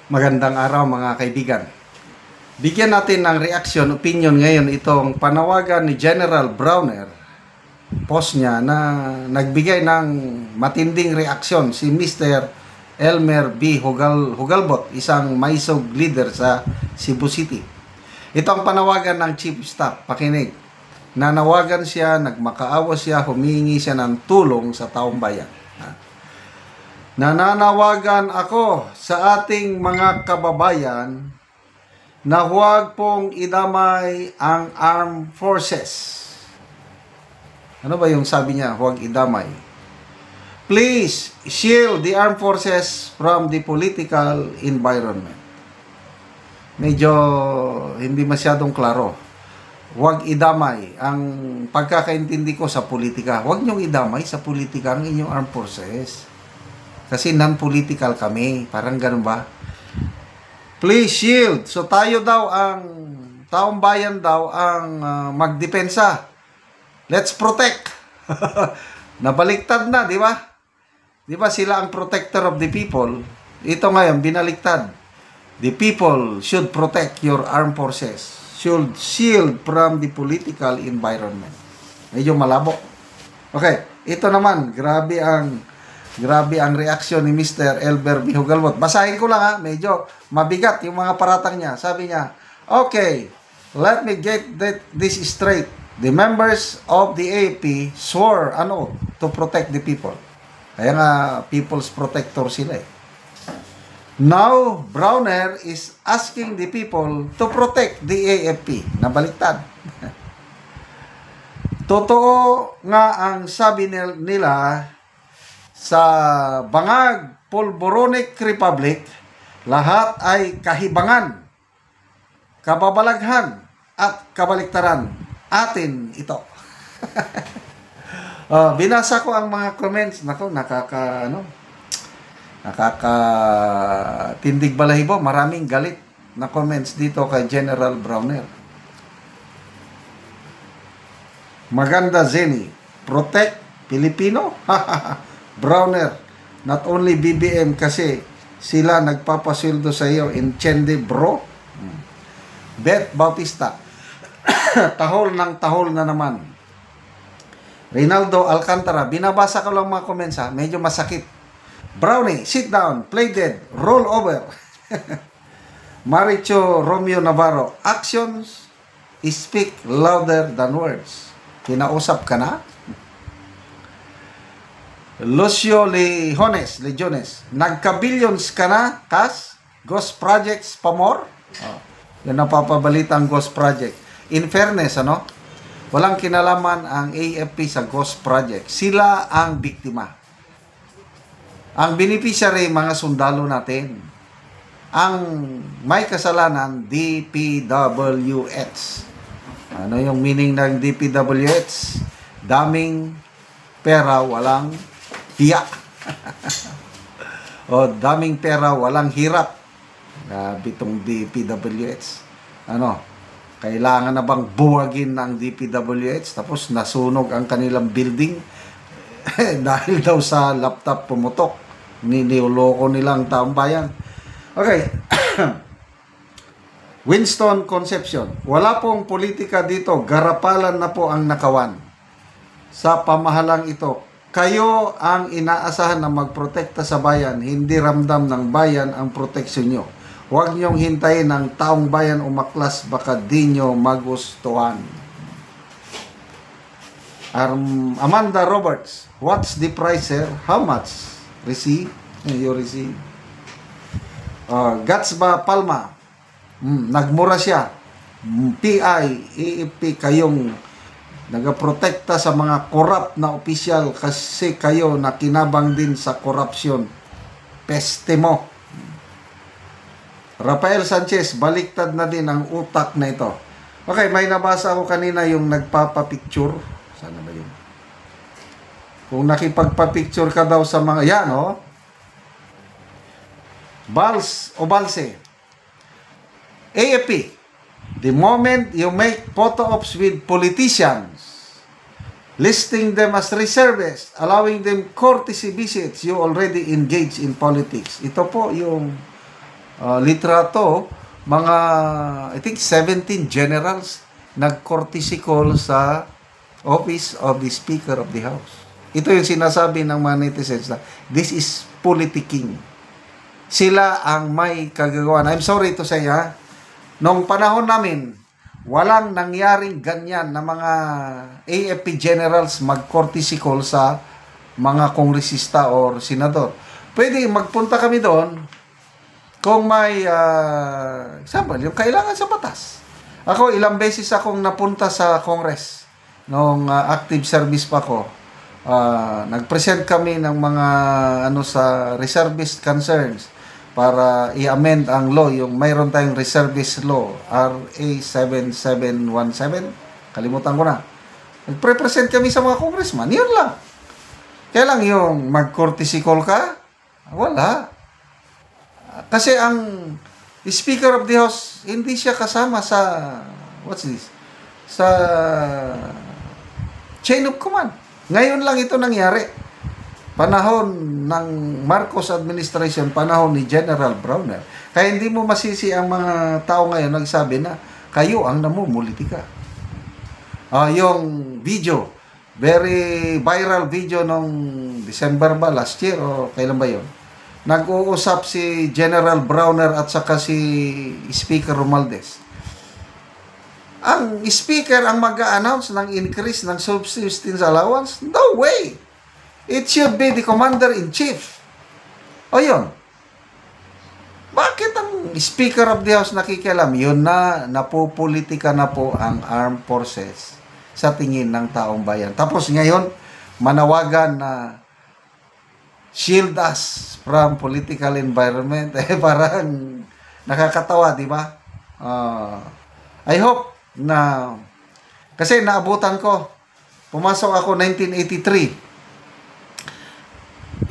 Magandang araw mga kaibigan. Bigyan natin ng reaction, opinion ngayon itong panawagan ni General Browner, post niya na nagbigay ng matinding reaksyon si Mr. Elmer B. Hugalbot, isang maisog leader sa Cebu City. Ito ang panawagan ng Chief of Staff, pakinig. Nanawagan siya, nagmakaawa siya, humingi siya ng tulong sa taong bayan. Nananawagan ako sa ating mga kababayan na huwag pong idamay ang armed forces. Ano ba yung sabi niya? Huwag idamay. Please shield the armed forces from the political environment. Medyo hindi masyadong klaro. Huwag idamay. Ang pagkakaintindi ko sa politika, huwag niyong idamay sa politika ang inyong armed forces. Kasi non-political kami. Parang ganun ba? Please shield. So tayo daw ang taong bayan daw ang magdepensa. Let's protect. Nabaliktad na, di ba? Di ba sila ang protector of the people? Ito ngayon, binaliktad. The people should protect your armed forces. Should shield from the political environment. Medyo malabo. Okay, ito naman, grabe ang reaksyon ni Mr. Elmer B. Hugalbot. Basahin ko lang ha, medyo mabigat yung mga paratang niya. Sabi niya, okay, let me get this straight. The members of the AAP swore an oath to protect the people. Kaya nga, people's protector sila eh. Now, Browner is asking the people to protect the AFP. Nabaliktad. Totoo nga ang sabi nila sa Bangag Polboronic Republic, lahat ay kahibangan, kababalaghan, at kabaliktaran. Atin ito. Binasa ko ang mga comments. Nako, nakakatindig balahibo. Maraming galit na comments dito kay General Browner. Maganda Zeni. Protect Filipino? Browner, not only BBM kasi sila nagpapasweldo sa iyo in Chende bro. Beth Bautista, tahol na naman. Reynaldo Alcantara, binabasa ko lang mga comments ha, medyo masakit. Brownie, sit down, play dead, roll over. Maricho Romeo Navarro, actions speak louder than words. Kinausap ka na? Lucio Lejones, nagka-billions ka na, Kas? Ghost Projects pa more? Yan ang papabalitang Ghost Project. In fairness, walang kinalaman ang AFP sa Ghost Project. Sila ang biktima. Ang beneficiary, mga sundalo natin. Ang may kasalanan, DPWH. Ano yung meaning ng DPWH? Daming pera, walang hiya. O daming pera, walang hirap. Bitong DPWH. Kailangan na bang buwagin ng DPWH tapos nasunog ang kanilang building dahil daw sa laptop pumutok. Niloloko nilang taong bayan. Okay. Winston Concepcion, wala pong politika dito, garapalan na po ang nakawan. Sa pamahalang ito, kayo ang inaasahan na magprotekta sa bayan, hindi ramdam ng bayan ang proteksyon nyo. Huwag nyong hintayin ng taong bayan umaklas, baka di nyo magustuhan. Amanda Roberts, what's the price, sir? How much? Receive? You receive. Gatsba Palma, nagmura siya. PI, AFP, kayong nagaprotekta sa mga corrupt na opisyal kasi kayo nakinabang din sa korupsyon. Peste mo. Rafael Sanchez, baliktad na din ang utak na ito. Okay, may nabasa ako kanina yung nagpapapicture. Sana ba yun? Kung nakipagpapicture ka daw sa mga, yan Balse, AFP, the moment you make photo ops with politicians, listing them as reservists, allowing them courtesy visits, you already engage in politics. Ito po yung litrato, mga, I think, 17 generals nag-courtesy call sa office of the Speaker of the House. Ito yung sinasabi ng mga netizens na this is politicking. Sila ang may kagagawan. I'm sorry to say, ha? Noong panahon namin, walang nangyaring ganyan na mga AFP generals mag-courtesy call sa mga kongresista or senador. Pwede magpunta kami doon kung may, example, yung kailangan sa batas. Ako, ilang beses akong napunta sa Congress noong active service pa ko. Nag-present kami ng mga sa reservist concerns para i-amend ang law, yung mayroon tayong reservist law, RA 7717. Kalimutan ko na. Nag-present kami sa mga congressman. Yun lang. Kaya lang yung mag-courtesy call ka, wala. Kasi ang Speaker of the House, hindi siya kasama sa, what's this? Sa chain of command. Ngayon lang ito nangyari. Panahon ng Marcos administration, panahon ni General Browner. Kaya hindi mo masisi ang mga tao ngayon nagsabi na kayo ang namumulitika. Yung video, very viral video nung December ba, last year, o kailan ba yun? Nag-uusap si General Browner at saka si Speaker Romualdez. Ang speaker ang mag-a-announce ng increase ng subsistence allowance? No way! It should be the commander-in-chief. O yun. Bakit ang Speaker of the House nakikialam? Yun na, napopolitika na po ang armed forces sa tingin ng taong bayan. Tapos ngayon, manawagan na shield us from political environment. Parang nakakatawa, di ba? I hope na, kasi naabutan ko, pumasok ako 1983,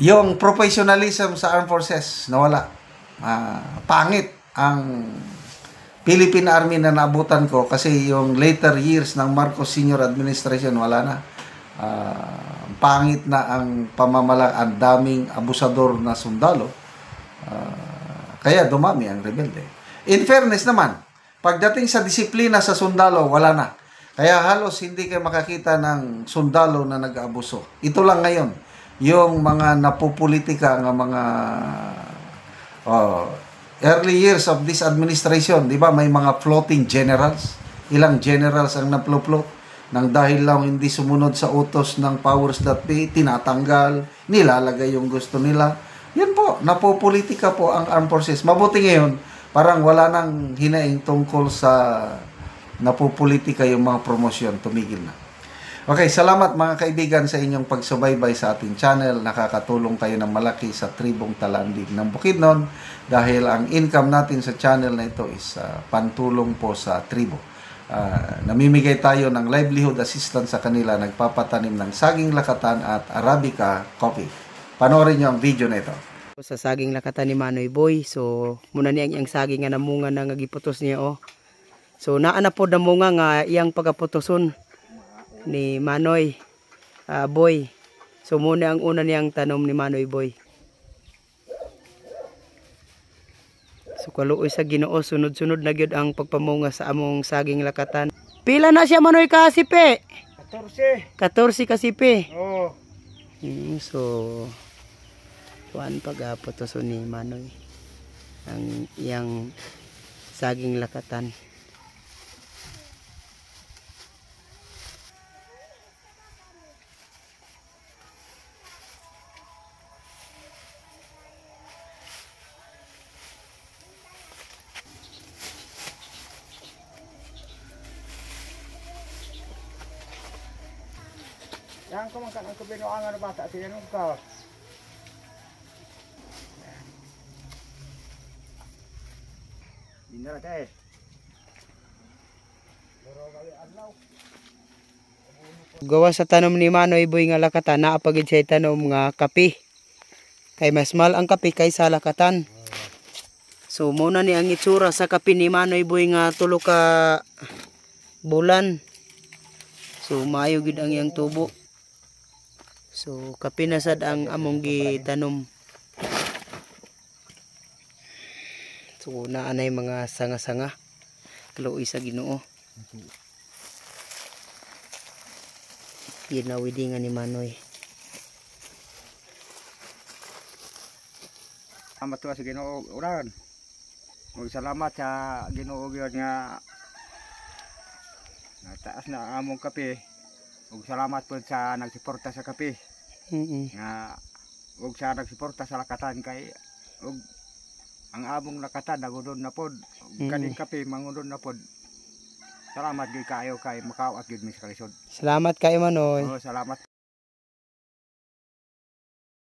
yung professionalism sa armed forces nawala. Pangit ang Philippine Army na naabutan ko kasi yung later years ng Marcos Senior Administration wala na. Pangit na ang pamamala, ang daming abusador na sundalo. Kaya dumami ang rebelde. In fairness naman, pagdating sa disiplina sa sundalo, wala na. Kaya halos hindi kayo makakita ng sundalo na nag-aabuso. Ito lang ngayon, yung mga napupolitika ng mga early years of this administration, di ba, may mga floating generals. Ilang generals ang naplo-float nang dahil lang hindi sumunod sa utos ng powers that be, tinatanggal, nilalagay yung gusto nila. Yan po, napupolitika po ang armed forces. Mabuti ngayon, parang wala nang hinaing tungkol sa napupolitika yung mga promosyon, tumigil na. Okay, salamat mga kaibigan sa inyong pagsubaybay sa ating channel. Nakakatulong kayo ng malaki sa tribong Talandig ng Bukidnon dahil ang income natin sa channel na ito is pantulong po sa tribo. Namimigay tayo ng livelihood assistance sa kanila, nagpapatanim ng saging lakatan at Arabica coffee. Panoorin nyo ang video na ito. Sa saging lakatan ni Manoy Boy, so muna niya ang saging nga namunga na nagiputos niya, oh. So naana po namunga nga iyang pagaputoson ni Manoy Boy. So muna ang una niyang tanom ni Manoy Boy. So kaluoy sa Ginoo, sunod-sunod na gyud ang pagpamunga sa among saging lakatan. Pila na siya Manoy kasipe? 14. 14 kasipe. Oo. So kuan pagaputoson ni Manoy ang iyang saging lakatan. Yang kumangkan ang kubinuangan na bata siya nung ka. Hindi na tayo. Gawa sa tanom ni Manoy Boy nga lakatan, naapagid siya tanom nga kape. Kay mas mahal ang kape kaysa lakatan. So muna ni ang itsura sa kape ni Manoy Boy nga tulo ka bulan. So maayo gid ang iyang tubo. So kape na sad ang among gitanom. So naanay mga sanga-sanga kaluoy sa Ginoo. Ginawidingan ni Manoy. Salamat tuwa sa Ginoo uran. Salamat sa Ginoo gyud nga taas na among kape. Ug salamat po sa nagsuporta sa kape. Nga ug sa nagsuporta sa lakatan kay ug ang among lakatan nagudon na pod. Kaning kape mangudon na pod. Salamat gyud kayo kay makaawat gyud mi sa kalisod. Salamat kayo Manoy. Salamat.